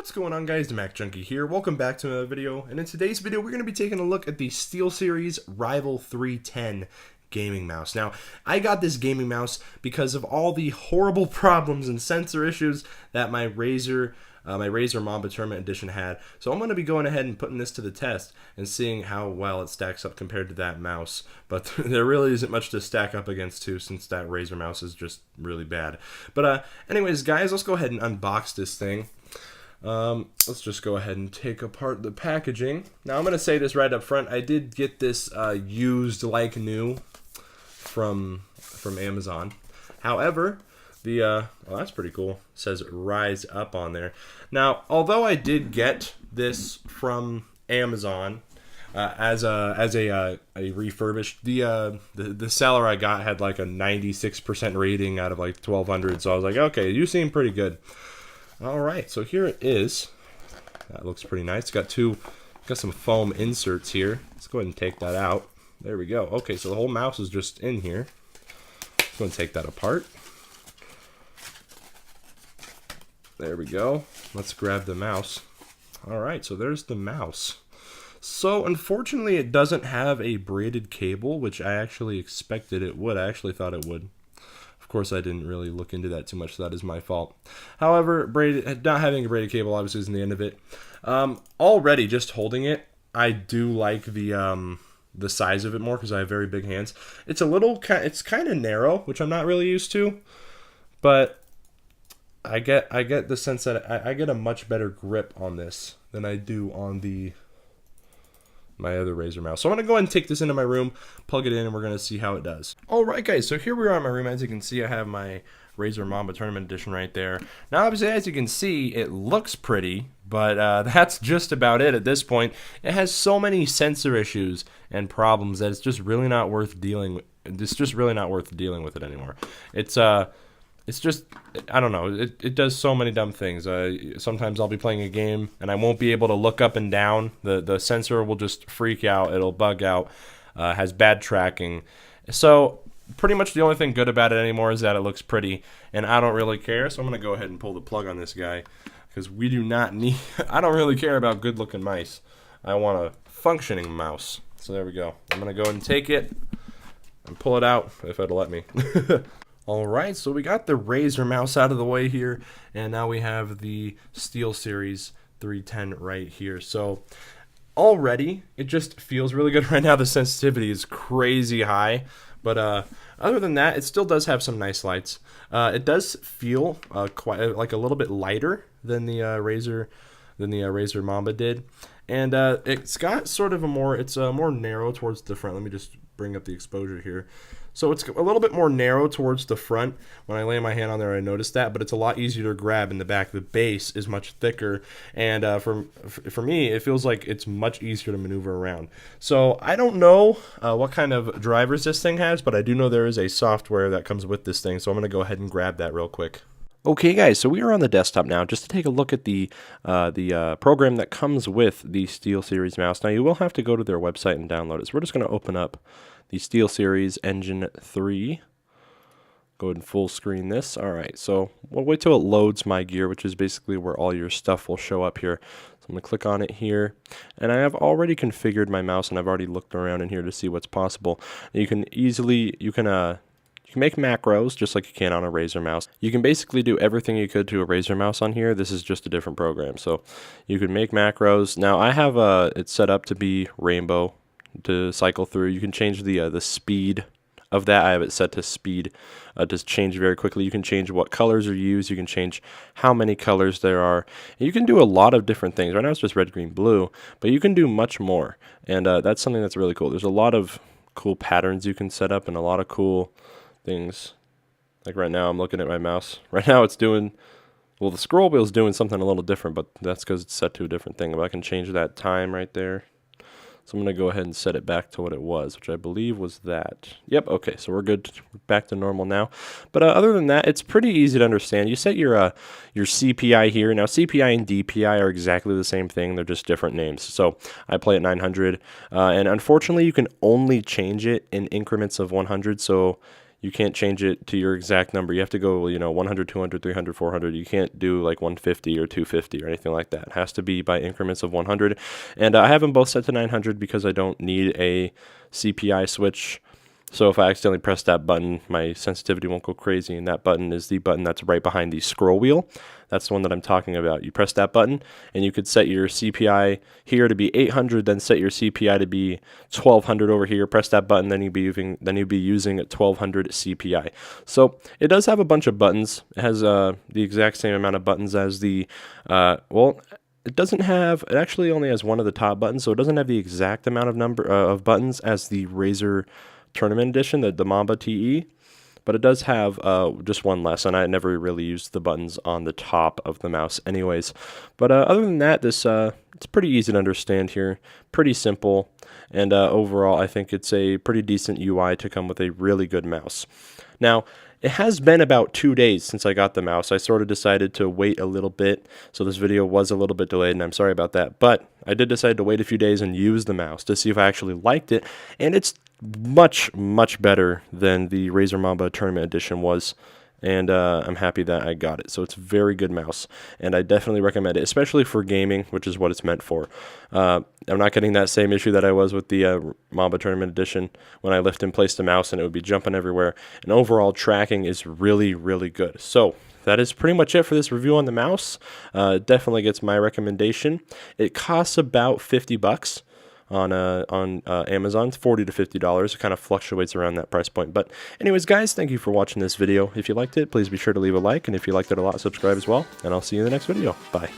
What's going on, guys? The Mac Junkie here. Welcome back to another video, and in today's video we're going to be taking a look at the SteelSeries Rival 310 gaming mouse. Now, I got this gaming mouse because of all the horrible problems and sensor issues that my Razer Mamba Tournament Edition had. So I'm going to be going ahead and putting this to the test and seeing how well it stacks up compared to that mouse. But there really isn't much to stack up against too, since that Razer mouse is just really bad. But anyways, guys, let's go ahead and unbox this thing. Let's just go ahead and take apart the packaging. Now I'm going to say this right up front. I did get this used like new from Amazon. However, well, that's pretty cool. It says Rise Up on there. Now, although I did get this from Amazon as a refurbished, the seller I got had like a 96% rating out of like 1,200. So I was like, okay, you seem pretty good. All right, so here it is. That looks pretty nice. Got some foam inserts here. Let's go ahead and take that out. There we go. Okay, so the whole mouse is just in here. Let's go and take that apart. There we go. Let's grab the mouse. All right, so there's the mouse. So unfortunately, it doesn't have a braided cable, which I actually expected it would. I actually thought it would. Of course, I didn't really look into that too much, so that is my fault. However, not having a braided cable obviously isn't the end of it. Already, just holding it, I do like the size of it more because I have very big hands. It's it's kind of narrow, which I'm not really used to, but I get the sense that I get a much better grip on this than I do on my other Razer mouse. So I'm going to go ahead and take this into my room, plug it in, and we're going to see how it does. Alright guys, so here we are in my room. As you can see, I have my Razer Mamba Tournament Edition right there. Now obviously, as you can see, it looks pretty, but that's just about it at this point. It has so many sensor issues and problems that it's just really not worth dealing with. It's just really not worth dealing with it anymore. It's just, I don't know, it does so many dumb things. Sometimes I'll be playing a game and I won't be able to look up and down. The sensor will just freak out. It'll bug out. Has bad tracking. So pretty much the only thing good about it anymore is that it looks pretty, and I don't really care. So I'm going to go ahead and pull the plug on this guy because we do not need, I don't really care about good looking mice. I want a functioning mouse. So there we go. I'm going to go ahead and take it and pull it out if it'll let me. Alright, so we got the Razer mouse out of the way here, and now we have the SteelSeries 310 right here. So already, it just feels really good right now. The sensitivity is crazy high, but other than that, it still does have some nice lights. It does feel quite like a little bit lighter than the Razer Mamba did, and it's got sort of it's more narrow towards the front. Let me just bring up the exposure here. So it's a little bit more narrow towards the front. When I lay my hand on there, I noticed that, but it's a lot easier to grab in the back. The base is much thicker, and for me, it feels like it's much easier to maneuver around. So I don't know what kind of drivers this thing has, but I do know there is a software that comes with this thing, so I'm going to go ahead and grab that real quick. Okay guys, so we are on the desktop now just to take a look at the program that comes with the SteelSeries mouse. Now you will have to go to their website and download it. So we're just going to open up the SteelSeries Engine 3. Go ahead and full screen this. Alright, so we'll wait till it loads my gear, which is basically where all your stuff will show up here. So I'm going to click on it here, and I have already configured my mouse, and I've already looked around in here to see what's possible. You can make macros just like you can on a Razer mouse. You can basically do everything you could to a Razer mouse on here. This is just a different program. So you can make macros. Now I have it set up to be rainbow to cycle through. You can change the speed of that. I have it set to speed to change very quickly. You can change what colors are used. You can change how many colors there are. And you can do a lot of different things. Right now it's just red, green, blue, but you can do much more. And that's something that's really cool. There's a lot of cool patterns you can set up and a lot of cool things. Like right now I'm looking at my mouse. Right now it's doing, well, the scroll wheel is doing something a little different, but that's because it's set to a different thing. But I can change that time right there. So I'm going to go ahead and set it back to what it was, which I believe was that. Yep, okay, so we're good. We're back to normal now. But other than that, it's pretty easy to understand. You set your CPI here. Now, CPI and DPI are exactly the same thing. They're just different names. So I play at 900, and unfortunately, you can only change it in increments of 100. So You can't change it to your exact number. You have to go, 100, 200, 300, 400. You can't do like 150 or 250 or anything like that. It has to be by increments of 100. And I have them both set to 900 because I don't need a CPI switch. So if I accidentally press that button, my sensitivity won't go crazy, and that button is the button that's right behind the scroll wheel. That's the one that I'm talking about. You press that button, and you could set your CPI here to be 800, then set your CPI to be 1200 over here. Press that button, then you'd be using 1200 CPI. So it does have a bunch of buttons. It has the exact same amount of buttons as the it doesn't have. It actually only has one of the top buttons, so it doesn't have the exact amount of number of buttons as the Razer Tournament Edition, the Mamba TE, but it does have just one less, and I never really used the buttons on the top of the mouse anyways. But other than that, this it's pretty easy to understand here, pretty simple, and overall I think it's a pretty decent UI to come with a really good mouse. Now, it has been about 2 days since I got the mouse. I sort of decided to wait a little bit, so this video was a little bit delayed, and I'm sorry about that. But I did decide to wait a few days and use the mouse to see if I actually liked it, and it's much, much better than the Razer Mamba Tournament Edition was. And I'm happy that I got it. So it's a very good mouse, and I definitely recommend it, especially for gaming, which is what it's meant for. I'm not getting that same issue that I was with the Mamba Tournament Edition when I lift and place the mouse and it would be jumping everywhere. And overall tracking is really, really good. So that is pretty much it for this review on the mouse. It definitely gets my recommendation. It costs about $50 on Amazon. It's $40 to $50. It kind of fluctuates around that price point. But anyways, guys, thank you for watching this video. If you liked it, please be sure to leave a like, and if you liked it a lot, subscribe as well, and I'll see you in the next video. Bye.